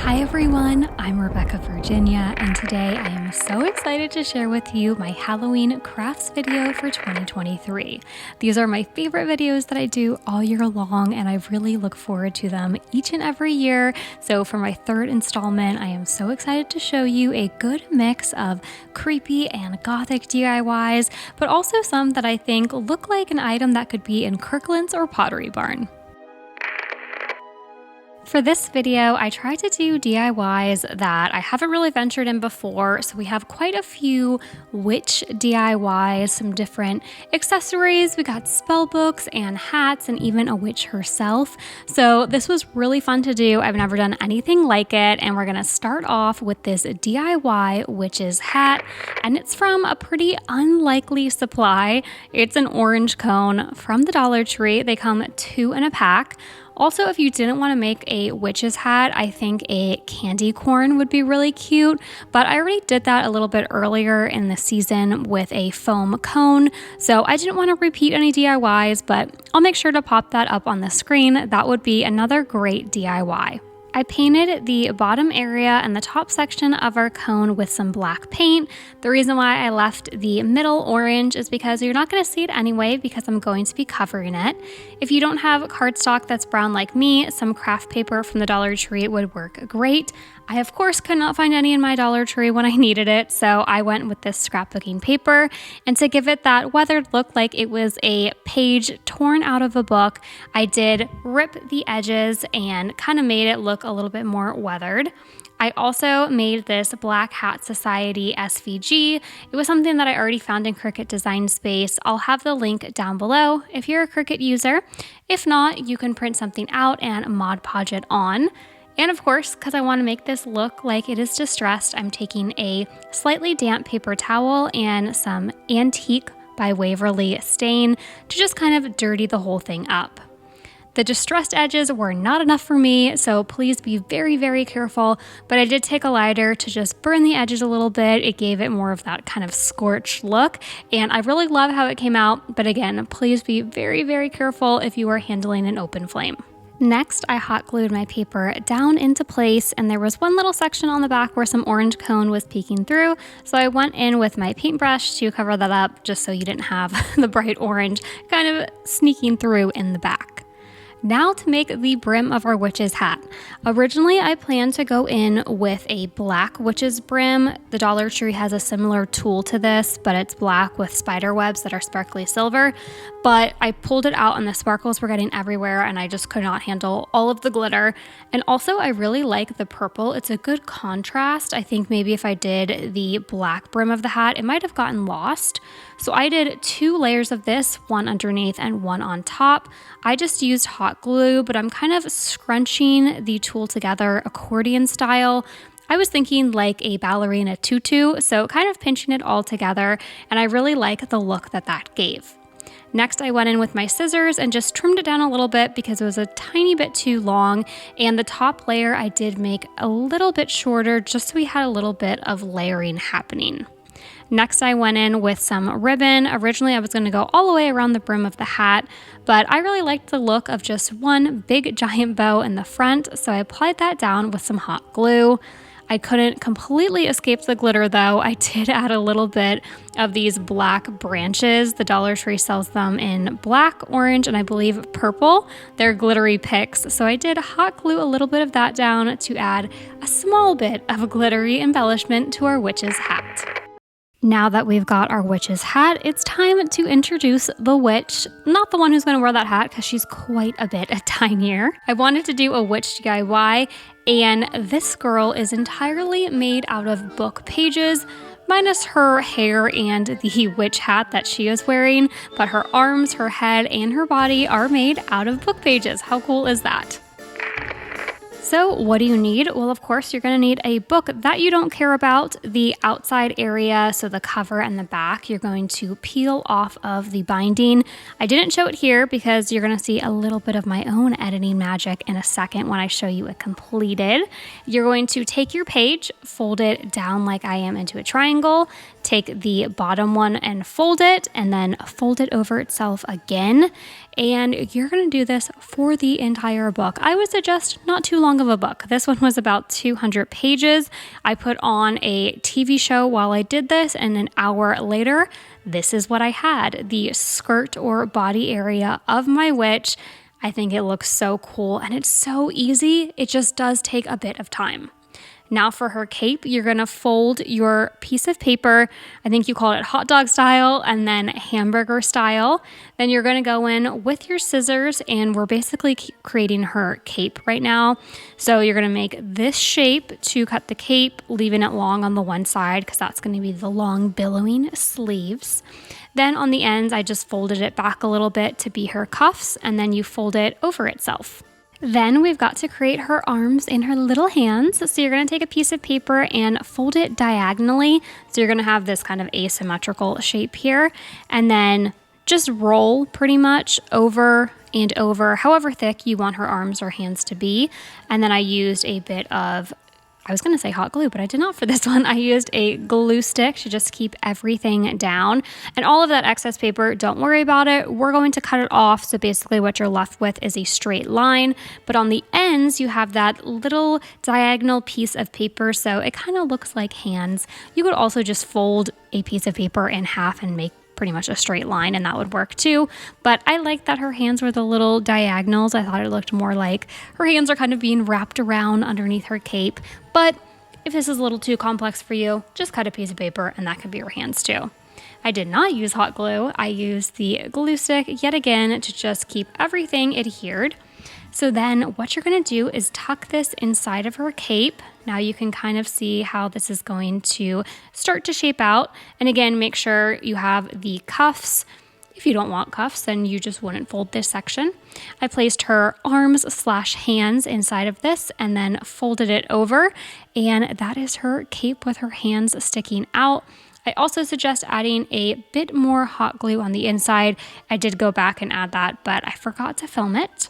Hi everyone, I'm Rebecca Virginia, and today I am so excited to share with you my Halloween crafts video for 2023. These are my favorite videos that I do all year long, and I really look forward to them each and every year. So for my third installment, I am so excited to show you a good mix of creepy and gothic DIYs, but also some that I think look like an item that could be in Kirkland's or Pottery Barn. For this video, I tried to do DIYs that I haven't really ventured in before, so we have quite a few witch DIYs, some different accessories. We got spell books and hats and even a witch herself. So this was really fun to do. I've never done anything like it, and we're gonna start off with this DIY witch's hat, and it's from a pretty unlikely supply. It's an orange cone from the Dollar Tree. They come 2 in a pack. Also, if you didn't want to make a witch's hat, I think a candy corn would be really cute, but I already did that a little bit earlier in the season with a foam cone, so I didn't want to repeat any DIYs, but I'll make sure to pop that up on the screen. That would be another great DIY. I painted the bottom area and the top section of our cone with some black paint. The reason why I left the middle orange is because you're not going to see it anyway because I'm going to be covering it. If you don't have cardstock that's brown like me, some craft paper from the Dollar Tree would work great. I, of course, could not find any in my Dollar Tree when I needed it, so I went with this scrapbooking paper. And to give it that weathered look like it was a page torn out of a book, I did rip the edges and kind of made it look a little bit more weathered. I also made this Black Hat Society SVG. It was something that I already found in Cricut Design Space. I'll have the link down below if you're a Cricut user. If not, you can print something out and Mod Podge it on. And of course, because I want to make this look like it is distressed, I'm taking a slightly damp paper towel and some Antique by Waverly stain to just kind of dirty the whole thing up. The distressed edges were not enough for me, so please be very, very careful, but I did take a lighter to just burn the edges a little bit. It gave it more of that kind of scorched look, and I really love how it came out, but again, please be very, very careful if you are handling an open flame. Next, I hot glued my paper down into place, and there was one little section on the back where some orange cone was peeking through, so I went in with my paintbrush to cover that up just so you didn't have the bright orange kind of sneaking through in the back. Now to make the brim of our witch's hat. Originally, I planned to go in with a black witch's brim. The Dollar Tree has a similar tool to this, but it's black with spider webs that are sparkly silver. But I pulled it out and the sparkles were getting everywhere and I just could not handle all of the glitter. And also, I really like the purple. It's a good contrast. I think maybe if I did the black brim of the hat, it might have gotten lost. So I did 2 layers of this, one underneath and one on top. I just used hot glue, but I'm kind of scrunching the tool together accordion style. I was thinking like a ballerina tutu, so kind of pinching it all together, and I really like the look that that gave. Next, I went in with my scissors and just trimmed it down a little bit because it was a tiny bit too long, and the top layer I did make a little bit shorter just so we had a little bit of layering happening. Next, I went in with some ribbon. Originally, I was going to go all the way around the brim of the hat, but I really liked the look of just one big giant bow in the front, so I applied that down with some hot glue. I couldn't completely escape the glitter though. I did add a little bit of these black branches. The Dollar Tree sells them in black, orange, and I believe purple. They're glittery picks, so I did hot glue a little bit of that down to add a small bit of a glittery embellishment to our witch's hat. Now that we've got our witch's hat, it's time to introduce the witch. Not the one who's going to wear that hat because she's quite a bit tinier. I wanted to do a witch DIY, and this girl is entirely made out of book pages, minus her hair and the witch hat that she is wearing, but her arms, her head, and her body are made out of book pages. How cool is that? So what do you need? Well, of course, you're going to need a book that you don't care about. The outside area, so the cover and the back, you're going to peel off of the binding. I didn't show it here because you're going to see a little bit of my own editing magic in a second when I show you it completed. You're going to take your page, fold it down like I am into a triangle, take the bottom one and fold it, and then fold it over itself again. And you're going to do this for the entire book. I would suggest not too long of a book. This one was about 200 pages. I put on a TV show while I did this, and an hour later, this is what I had, the skirt or body area of my witch. I think it looks so cool, and it's so easy. It just does take a bit of time. Now for her cape, you're going to fold your piece of paper. I think you call it hot dog style and then hamburger style. Then you're going to go in with your scissors, and we're basically creating her cape right now. So you're going to make this shape to cut the cape, leaving it long on the one side because that's going to be the long billowing sleeves. Then on the ends, I just folded it back a little bit to be her cuffs, and then you fold it over itself. Then we've got to create her arms and her little hands. So you're going to take a piece of paper and fold it diagonally. So you're going to have this kind of asymmetrical shape here. And then just roll pretty much over and over, however thick you want her arms or hands to be. And then I used a bit of, I was going to say hot glue, but I did not for this one. I used a glue stick to just keep everything down. And all of that excess paper, don't worry about it. We're going to cut it off. So basically what you're left with is a straight line. But on the ends, you have that little diagonal piece of paper. So it kind of looks like hands. You could also just fold a piece of paper in half and make pretty much a straight line, and that would work too. But I like that her hands were the little diagonals. I thought it looked more like her hands are kind of being wrapped around underneath her cape. But if this is a little too complex for you, just cut a piece of paper and that could be your hands too. I did not use hot glue. I used the glue stick yet again to just keep everything adhered. So then what you're going to do is tuck this inside of her cape. Now you can kind of see how this is going to start to shape out. And again, make sure you have the cuffs. If you don't want cuffs, then you just wouldn't fold this section. I placed her arms/hands inside of this and then folded it over. And that is her cape with her hands sticking out. I also suggest adding a bit more hot glue on the inside. I did go back and add that, but I forgot to film it.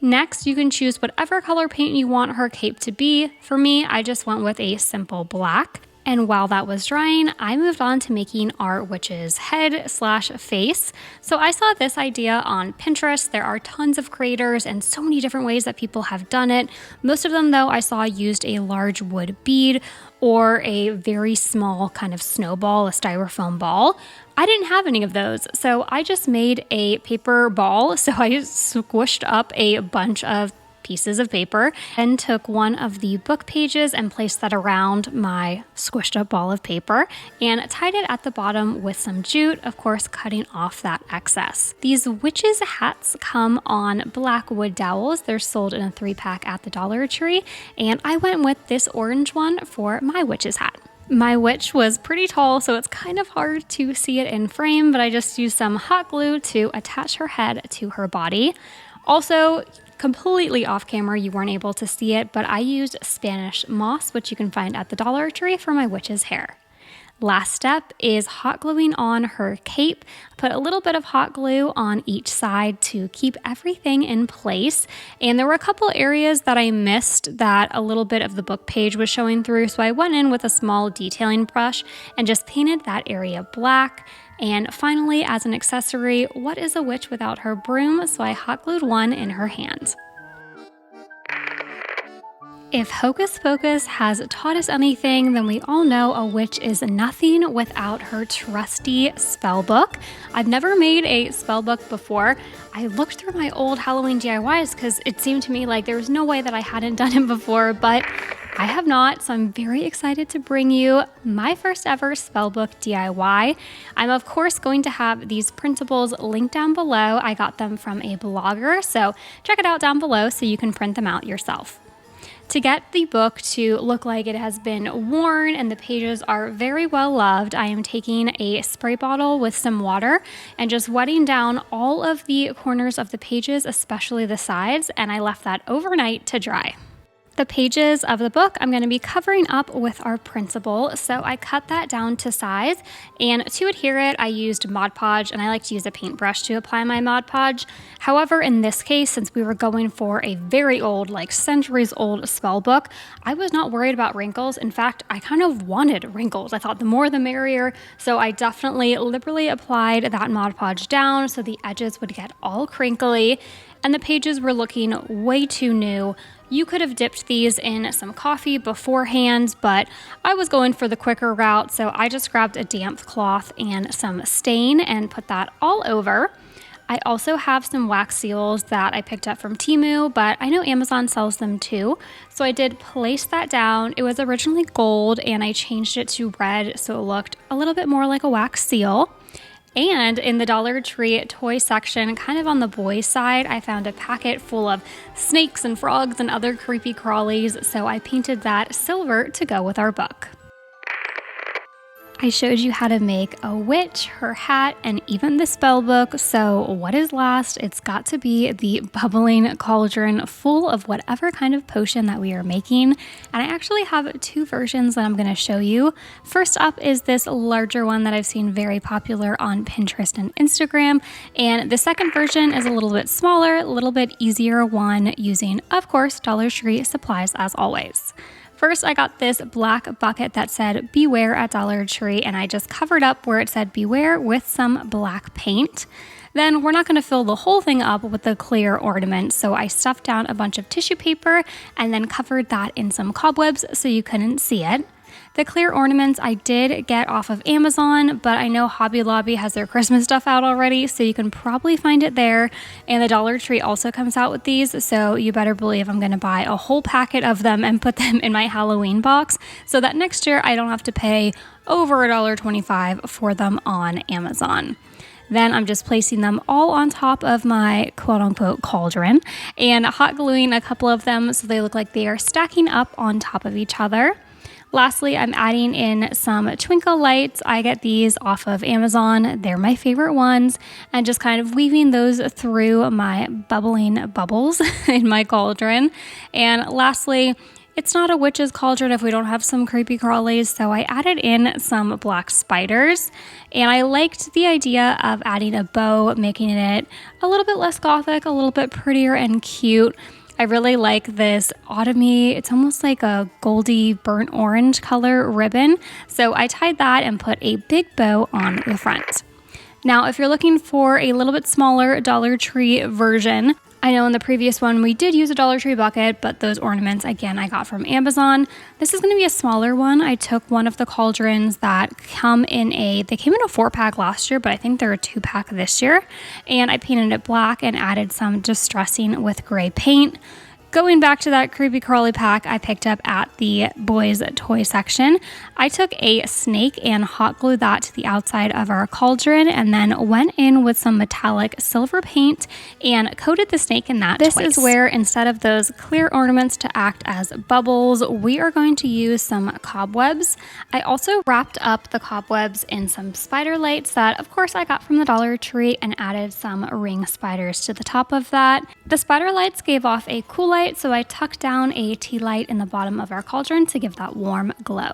Next, you can choose whatever color paint you want her cape to be. For me, I just went with a simple black. And while that was drying, I moved on to making our witch's head/face. So I saw this idea on Pinterest. There are tons of creators and so many different ways that people have done it. Most of them, though, I saw used a large wood bead or a very small kind of snowball, a styrofoam ball. I didn't have any of those, so I just made a paper ball. So I squished up a bunch of pieces of paper and took one of the book pages and placed that around my squished up ball of paper and tied it at the bottom with some jute, of course, cutting off that excess. These witches' hats come on black wood dowels. They're sold in a 3-pack at the Dollar Tree, and I went with this orange one for my witch's hat. My witch was pretty tall, so it's kind of hard to see it in frame, but I just used some hot glue to attach her head to her body. Also, completely off camera, you weren't able to see it, but I used Spanish moss, which you can find at the Dollar Tree, for my witch's hair. Last step is hot gluing on her cape. Put a little bit of hot glue on each side to keep everything in place. And there were a couple areas that I missed that a little bit of the book page was showing through, so I went in with a small detailing brush and just painted that area black. And finally, as an accessory, what is a witch without her broom? So I hot glued one in her hand. If Hocus Pocus has taught us anything, then we all know a witch is nothing without her trusty spell book. I've never made a spell book before. I looked through my old Halloween DIYs because it seemed to me like there was no way that I hadn't done it before, but I have not, so I'm very excited to bring you my first ever spellbook DIY. I'm of course going to have these printables linked down below. I got them from a blogger, so check it out down below so you can print them out yourself. To get the book to look like it has been worn and the pages are very well loved, I am taking a spray bottle with some water and just wetting down all of the corners of the pages, especially the sides, and I left that overnight to dry. The pages of the book I'm going to be covering up with our printable, so I cut that down to size, and to adhere it I used Mod Podge, and I like to use a paintbrush to apply my Mod Podge. However, in this case, since we were going for a very old, like centuries old spell book, I was not worried about wrinkles. In fact, I kind of wanted wrinkles. I thought the more the merrier, so I definitely liberally applied that Mod Podge down so the edges would get all crinkly, and the pages were looking way too new. You could have dipped these in some coffee beforehand, but I was going for the quicker route, so I just grabbed a damp cloth and some stain and put that all over. I also have some wax seals that I picked up from Temu, but I know Amazon sells them too, so I did place that down. It was originally gold, and I changed it to red so it looked a little bit more like a wax seal. And in the Dollar Tree toy section, kind of on the boys' side, I found a packet full of snakes and frogs and other creepy crawlies, so I painted that silver to go with our book. I showed you how to make a witch, her hat, and even the spell book, so what is last? It's got to be the bubbling cauldron full of whatever kind of potion that we are making, and I actually have two versions that I'm going to show you. First up is this larger one that I've seen very popular on Pinterest and Instagram, and the second version is a little bit smaller, a little bit easier one using, of course, Dollar Tree supplies as always. First, I got this black bucket that said Beware at Dollar Tree, and I just covered up where it said Beware with some black paint. Then we're not going to fill the whole thing up with the clear ornament, so I stuffed down a bunch of tissue paper and then covered that in some cobwebs so you couldn't see it. The clear ornaments I did get off of Amazon, but I know Hobby Lobby has their Christmas stuff out already, so you can probably find it there. And the Dollar Tree also comes out with these, so you better believe I'm going to buy a whole packet of them and put them in my Halloween box so that next year I don't have to pay over $1.25 for them on Amazon. Then I'm just placing them all on top of my quote-unquote cauldron and hot gluing a couple of them so they look like they are stacking up on top of each other. Lastly, I'm adding in some twinkle lights. I get these off of Amazon. They're my favorite ones, and just kind of weaving those through my bubbling bubbles in my cauldron. And lastly, it's not a witch's cauldron if we don't have some creepy crawlies, so I added in some black spiders, and I liked the idea of adding a bow, making it a little bit less gothic, a little bit prettier and cute. I really like this autumny, it's almost like a goldy burnt orange color ribbon. So I tied that and put a big bow on the front. Now, if you're looking for a little bit smaller Dollar Tree version, I know in the previous one we did use a Dollar Tree bucket, but those ornaments, again, I got from Amazon. This is going to be a smaller one. I took one of the cauldrons that they came in a 4-pack last year, but I think they're a 2-pack this year. And I painted it black and added some distressing with gray paint. Going back to that creepy crawly pack I picked up at the boys toy section, I took a snake and hot glued that to the outside of our cauldron and then went in with some metallic silver paint and coated the snake in that twice. This is where instead of those clear ornaments to act as bubbles, we are going to use some cobwebs. I also wrapped up the cobwebs in some spider lights that of course I got from the Dollar Tree and added some ring spiders to the top of that. The spider lights gave off a cool light, so I tucked down a tea light in the bottom of our cauldron to give that warm glow.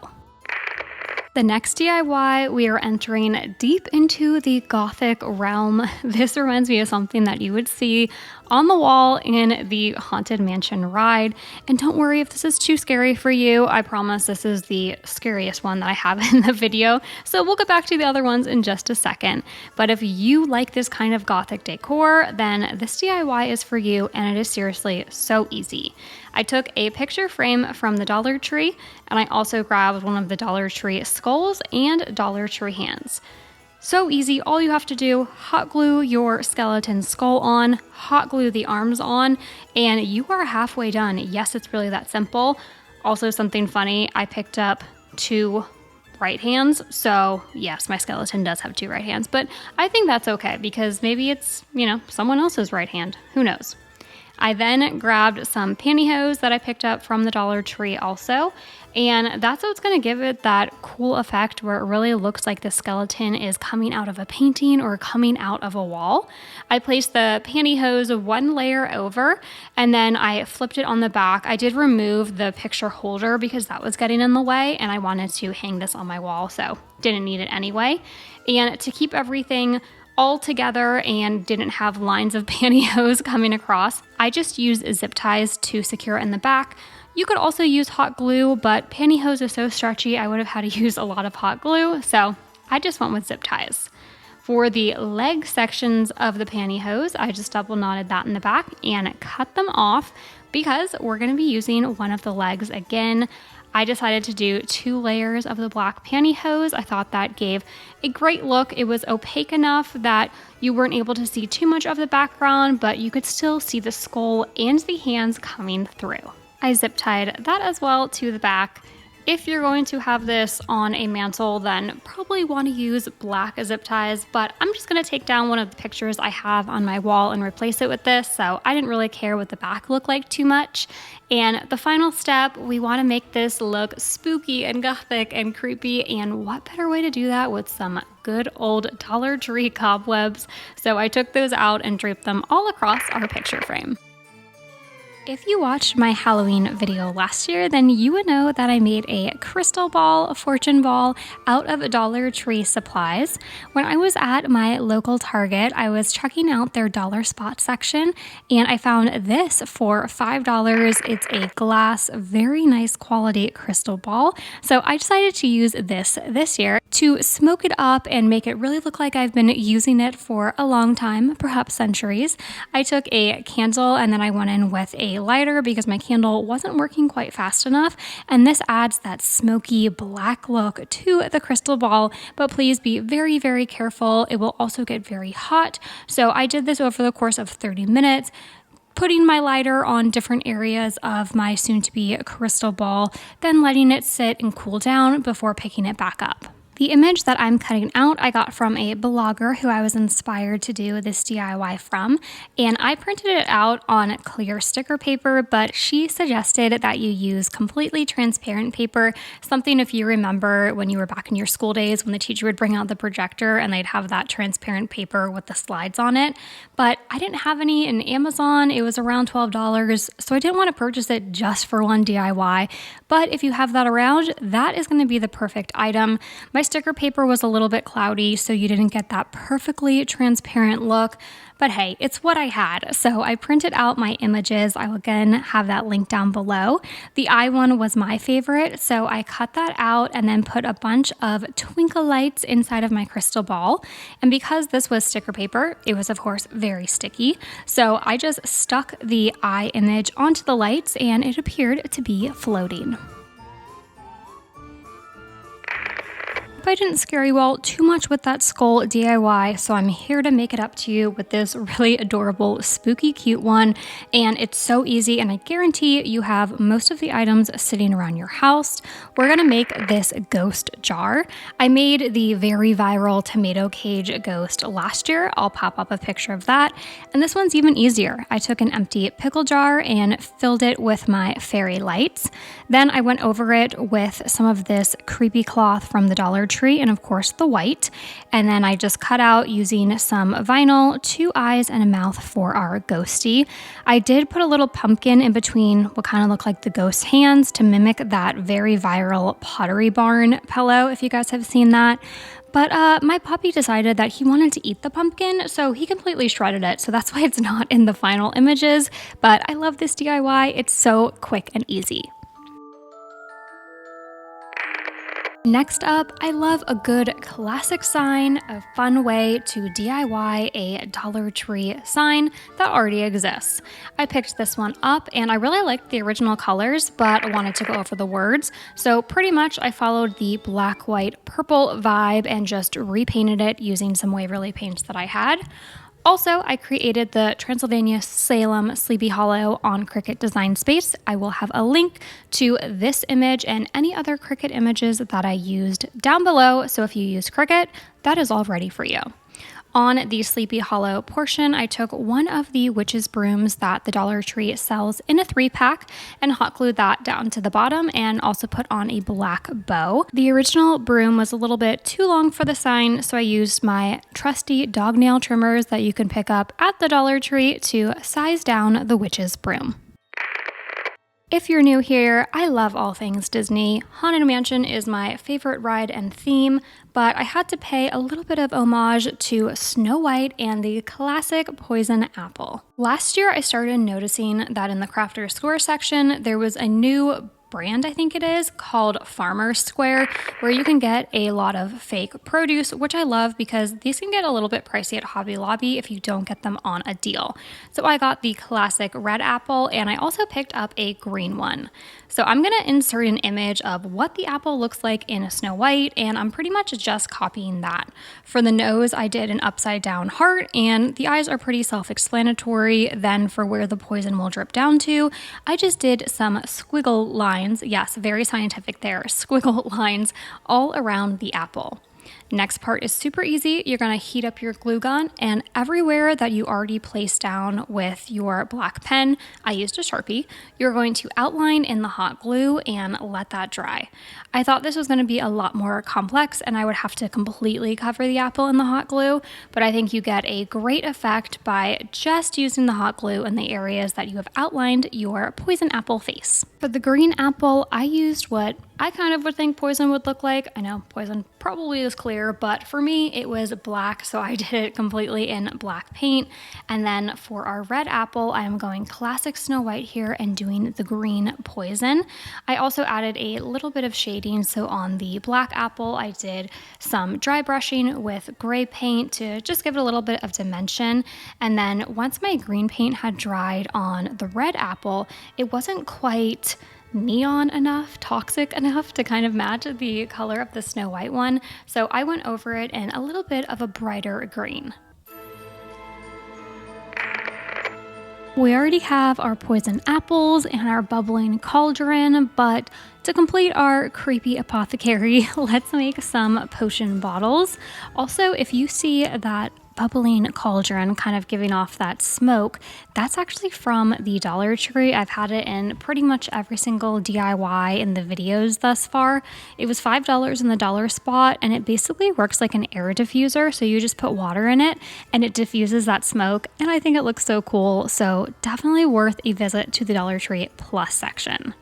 The next DIY, we are entering deep into the Gothic realm. This reminds me of something that you would see on the wall in the Haunted Mansion ride. And don't worry if this is too scary for you. I promise this is the scariest one that I have in the video. So we'll get back to the other ones in just a second. But if you like this kind of Gothic decor, then this DIY is for you, and it is seriously so easy. I took a picture frame from the Dollar Tree, and I also grabbed one of the Dollar Tree skulls and Dollar Tree hands. So easy, all you have to do, hot glue your skeleton skull on, hot glue the arms on, and you are halfway done. Yes, it's really that simple. Also, something funny, I picked up 2 right hands, so yes, my skeleton does have 2 right hands, but I think that's okay because maybe it's, someone else's right hand. Who knows? I then grabbed some pantyhose that I picked up from the Dollar Tree also, and that's what's going to give it that cool effect where it really looks like the skeleton is coming out of a painting or coming out of a wall. I placed the pantyhose one layer over, and then I flipped it on the back. I did remove the picture holder because that was getting in the way, and I wanted to hang this on my wall, so didn't need it anyway. And to keep everything all together and didn't have lines of pantyhose coming across, I just used zip ties to secure in the back. You could also use hot glue, but pantyhose is so stretchy, I would have had to use a lot of hot glue, so I just went with zip ties. For the leg sections of the pantyhose, I just double knotted that in the back and cut them off because we're going to be using one of the legs again. I decided to do 2 layers of the black pantyhose. I thought that gave a great look. It was opaque enough that you weren't able to see too much of the background, but you could still see the skull and the hands coming through. I zip tied that as well to the back. If you're going to have this on a mantle, then probably want to use black zip ties, but I'm just going to take down one of the pictures I have on my wall and replace it with this, so I didn't really care what the back looked like too much. And the final step, we want to make this look spooky and gothic and creepy, and what better way to do that with some good old Dollar Tree cobwebs. So I took those out and draped them all across our picture frame. If you watched my Halloween video last year, then you would know that I made a crystal ball, a fortune ball, out of Dollar Tree supplies. When I was at my local Target, I was checking out their dollar spot section, and I found this for $5. It's a glass, very nice quality crystal ball. So I decided to use this year to smoke it up and make it really look like I've been using it for a long time, perhaps centuries. I took a candle and then I went in with a lighter because my candle wasn't working quite fast enough, and this adds that smoky black look to the crystal ball, but please be very, very careful. It will also get very hot. So I did this over the course of 30 minutes, putting my lighter on different areas of my soon-to-be crystal ball, then letting it sit and cool down before picking it back up. The image that I'm cutting out, I got from a blogger who I was inspired to do this DIY from, and I printed it out on clear sticker paper, but she suggested that you use completely transparent paper, something if you remember when you were back in your school days when the teacher would bring out the projector and they'd have that transparent paper with the slides on it. But I didn't have any in Amazon. It was around $12, so I didn't want to purchase it just for one DIY. But if you have that around, that is going to be the perfect item. My sticker paper was a little bit cloudy, so you didn't get that perfectly transparent look. But hey, it's what I had. So I printed out my images. I will again have that link down below. The eye one was my favorite, so I cut that out and then put a bunch of twinkle lights inside of my crystal ball. And because this was sticker paper, it was of course very sticky. So I just stuck the eye image onto the lights and it appeared to be floating. But I didn't scare you all too much with that skull DIY, so I'm here to make it up to you with this really adorable, spooky, cute one. And it's so easy, and I guarantee you have most of the items sitting around your house. We're gonna make this ghost jar. I made the very viral tomato cage ghost last year. I'll pop up a picture of that. And this one's even easier. I took an empty pickle jar and filled it with my fairy lights. Then I went over it with some of this creepy cloth from the Dollar Tree, and of course the white, and then I just cut out using some vinyl 2 eyes and a mouth for our ghosty. I did put a little pumpkin in between what kind of looked like the ghost hands to mimic that very viral Pottery Barn pillow, if you guys have seen that. But my puppy decided that he wanted to eat the pumpkin, so he completely shredded it, so that's why it's not in the final images. But I love this DIY. It's so quick and easy. Next up, I love a good classic sign, a fun way to DIY a Dollar Tree sign that already exists. I picked this one up and I really liked the original colors, but I wanted to go over the words. So pretty much I followed the black, white, purple vibe and just repainted it using some Waverly paints that I had. Also, I created the Transylvania Salem Sleepy Hollow on Cricut Design Space. I will have a link to this image and any other Cricut images that I used down below, so if you use Cricut, that is all ready for you. On the Sleepy Hollow portion, I took one of the witch's brooms that the Dollar Tree sells in a 3-pack and hot glued that down to the bottom and also put on a black bow. The original broom was a little bit too long for the sign, so I used my trusty dog nail trimmers that you can pick up at the Dollar Tree to size down the witch's broom. If you're new here, I love all things Disney. Haunted Mansion is my favorite ride and theme, but I had to pay a little bit of homage to Snow White and the classic poison apple. Last year, I started noticing that in the Crafter's Square section, there was a new brand, I think it is, called Farmer's Square, where you can get a lot of fake produce, which I love because these can get a little bit pricey at Hobby Lobby if you don't get them on a deal. So I got the classic red apple, and I also picked up a green one. So I'm going to insert an image of what the apple looks like in Snow White, and I'm pretty much just copying that. For the nose, I did an upside down heart, and the eyes are pretty self-explanatory. Then for where the poison will drip down to, I just did some squiggle lines. Yes, very scientific there. Squiggle lines all around the apple. Next part is super easy. You're going to heat up your glue gun, and everywhere that you already placed down with your black pen, I used a Sharpie, you're going to outline in the hot glue and let that dry. I thought this was going to be a lot more complex and I would have to completely cover the apple in the hot glue, but I think you get a great effect by just using the hot glue in the areas that you have outlined your poison apple face. For the green apple, I used what I kind of would think poison would look like. I know poison probably is clear, but for me it was black, so I did it completely in black paint. And then for our red apple, I am going classic Snow White here and doing the green poison. I also added a little bit of shading, so on the black apple I did some dry brushing with gray paint to just give it a little bit of dimension. And then once my green paint had dried on the red apple, it wasn't quite neon enough, toxic enough to kind of match the color of the Snow White one. So I went over it in a little bit of a brighter green. We already have our poison apples and our bubbling cauldron, but to complete our creepy apothecary, let's make some potion bottles. Also, if you see that bubbling cauldron kind of giving off that smoke, that's actually from the Dollar Tree. I've had it in pretty much every single DIY in the videos thus far. It was $5 in the dollar spot, and it basically works like an air diffuser. So you just put water in it and it diffuses that smoke, and I think it looks so cool. So definitely worth a visit to the Dollar Tree Plus section.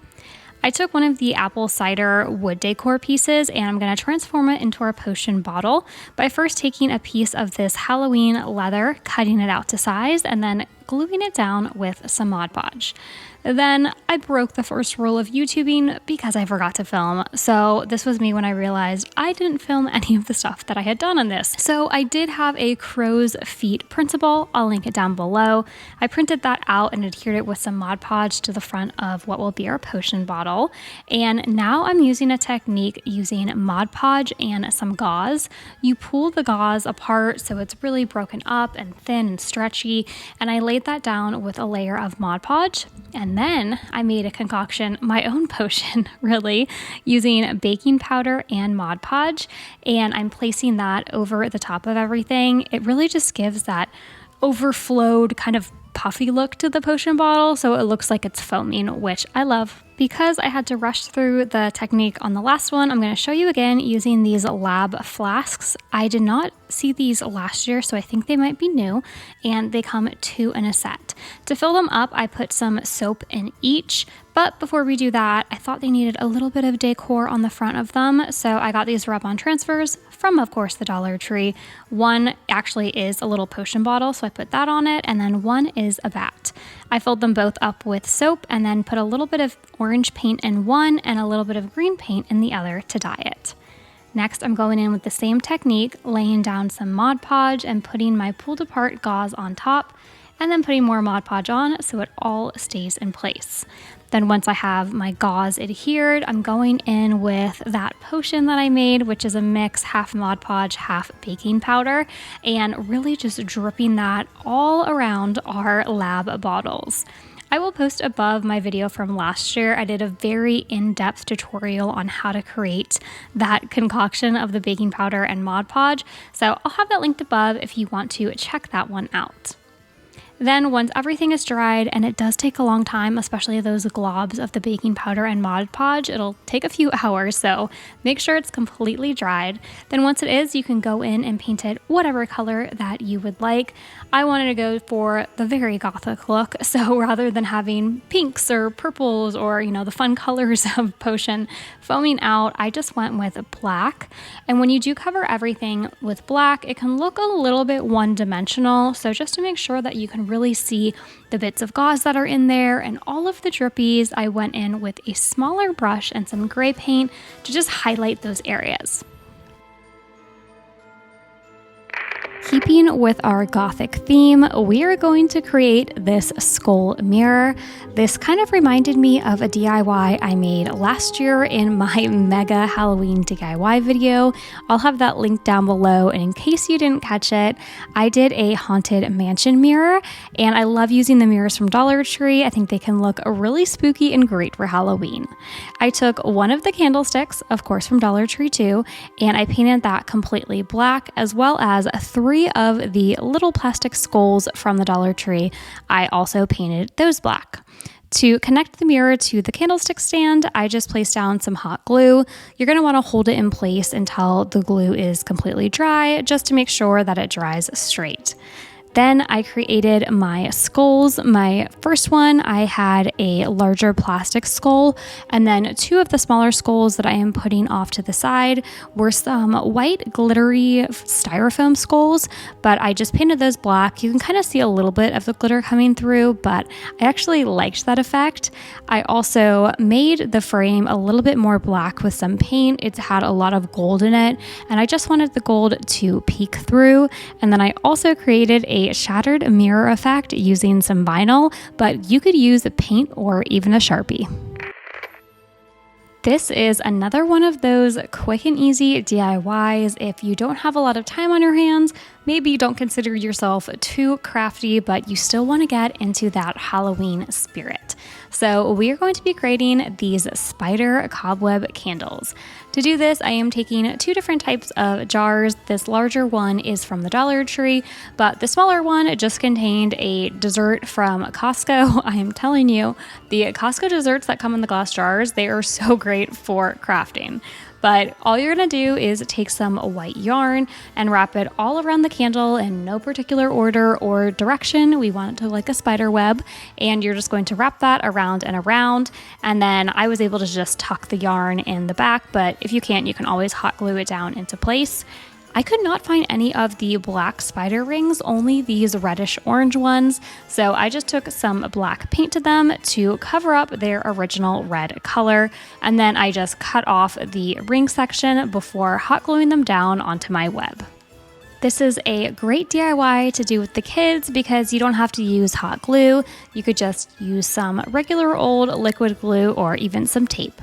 I took one of the apple cider wood decor pieces and I'm going to transform it into our potion bottle by first taking a piece of this Halloween leather, cutting it out to size, and then gluing it down with some Mod Podge. Then I broke the first rule of YouTubing because I forgot to film. So this was me when I realized I didn't film any of the stuff that I had done on this. So I did have a crow's feet printable. I'll link it down below. I printed that out and adhered it with some Mod Podge to the front of what will be our potion bottle. And now I'm using a technique using Mod Podge and some gauze. You pull the gauze apart so it's really broken up and thin and stretchy. And I laid that down with a layer of Mod Podge. And then I made a concoction, my own potion, really, using baking powder and Mod Podge, and I'm placing that over the top of everything. It really just gives that overflowed kind of puffy look to the potion bottle, so it looks like it's foaming, which I love. Because I had to rush through the technique on the last one, I'm going to show you again using these lab flasks. I did not see these last year, so I think they might be new, and they come 2 in a set. To fill them up, I put some soap in each, but before we do that, I thought they needed a little bit of decor on the front of them, so I got these rub-on transfers from, of course, the Dollar Tree. One actually is a little potion bottle, so I put that on it, and then one is a bat. I filled them both up with soap and then put a little bit of orange paint in one and a little bit of green paint in the other to dye it. Next, I'm going in with the same technique, laying down some Mod Podge and putting my pulled apart gauze on top, and then putting more Mod Podge on so it all stays in place. Then once I have my gauze adhered, I'm going in with that potion that I made, which is a mix, half Mod Podge, half baking powder, and really just dripping that all around our lab bottles. I will post above my video from last year. I did a very in-depth tutorial on how to create that concoction of the baking powder and Mod Podge, so I'll have that linked above if you want to check that one out. Then once everything is dried, and it does take a long time, especially those globs of the baking powder and Mod Podge, it'll take a few hours, so make sure it's completely dried. Then once it is, you can go in and paint it whatever color that you would like. I wanted to go for the very gothic look, so rather than having pinks or purples or, the fun colors of potion foaming out, I just went with black. And when you do cover everything with black, it can look a little bit one-dimensional, so just to make sure that you can really see the bits of gauze that are in there and all of the drippies, I went in with a smaller brush and some gray paint to just highlight those areas. Keeping with our gothic theme, we are going to create this skull mirror. This kind of reminded me of a DIY I made last year in my mega Halloween DIY video. I'll have that linked down below, and in case you didn't catch it, I did a haunted mansion mirror, and I love using the mirrors from Dollar Tree. I think they can look really spooky and great for Halloween. I took one of the candlesticks, of course from Dollar Tree too, and I painted that completely black, as well as 3 of the little plastic skulls from the Dollar Tree. I also painted those black. To connect the mirror to the candlestick stand, I just placed down some hot glue. You're going to want to hold it in place until the glue is completely dry, just to make sure that it dries straight. Then I created my skulls. My first one, I had a larger plastic skull, and then 2 of the smaller skulls that I am putting off to the side were some white glittery styrofoam skulls, but I just painted those black. You can kind of see a little bit of the glitter coming through, but I actually liked that effect. I also made the frame a little bit more black with some paint. It had a lot of gold in it, and I just wanted the gold to peek through. And then I also created a shattered mirror effect using some vinyl, but you could use paint or even a Sharpie. This is another one of those quick and easy DIYs. If you don't have a lot of time on your hands, maybe you don't consider yourself too crafty, but you still want to get into that Halloween spirit. So we are going to be creating these spider cobweb candles. To do this, I am taking 2 different types of jars. This larger one is from the Dollar Tree, but the smaller one just contained a dessert from Costco. I am telling you, the Costco desserts that come in the glass jars, they are so great for crafting. But all you're gonna do is take some white yarn and wrap it all around the candle in no particular order or direction. We want it to look like a spider web, and you're just going to wrap that around and around. And then I was able to just tuck the yarn in the back, but if you can't, you can always hot glue it down into place. I could not find any of the black spider rings, only these reddish orange ones. So I just took some black paint to them to cover up their original red color. And then I just cut off the ring section before hot gluing them down onto my web. This is a great DIY to do with the kids because you don't have to use hot glue. You could just use some regular old liquid glue or even some tape.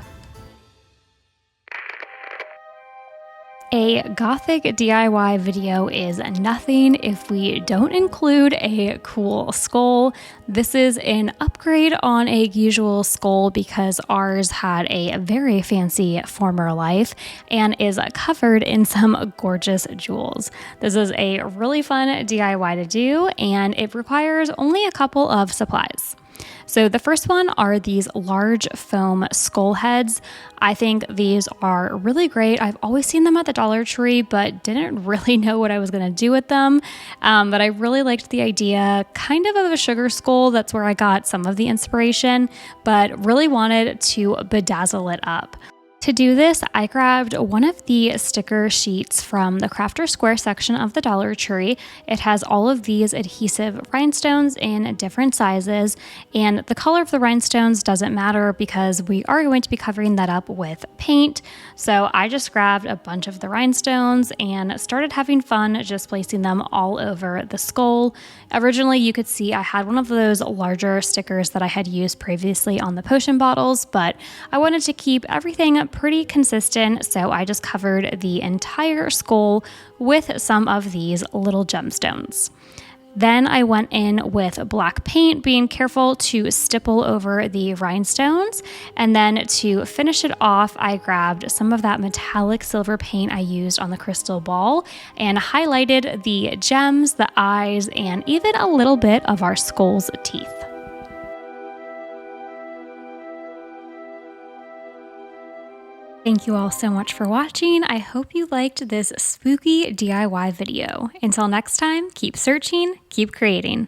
A gothic DIY video is nothing if we don't include a cool skull. This is an upgrade on a usual skull because ours had a very fancy former life and is covered in some gorgeous jewels. This is a really fun DIY to do, and it requires only a couple of supplies. So the first one are these large foam skull heads. I think these are really great. I've always seen them at the Dollar Tree, but didn't really know what I was going to do with them. But I really liked the idea, kind of a sugar skull. That's where I got some of the inspiration, but really wanted to bedazzle it up. To do this, I grabbed one of the sticker sheets from the Crafter Square section of the Dollar Tree. It has all of these adhesive rhinestones in different sizes, and the color of the rhinestones doesn't matter because we are going to be covering that up with paint. So I just grabbed a bunch of the rhinestones and started having fun just placing them all over the skull. Originally, you could see I had one of those larger stickers that I had used previously on the potion bottles, but I wanted to keep everything pretty consistent, so I just covered the entire skull with some of these little gemstones. Then I went in with black paint, being careful to stipple over the rhinestones. And then to finish it off, I grabbed some of that metallic silver paint I used on the crystal ball and highlighted the gems, the eyes, and even a little bit of our skull's teeth. Thank you all so much for watching. I hope you liked this spooky DIY video. Until next time, keep searching, keep creating.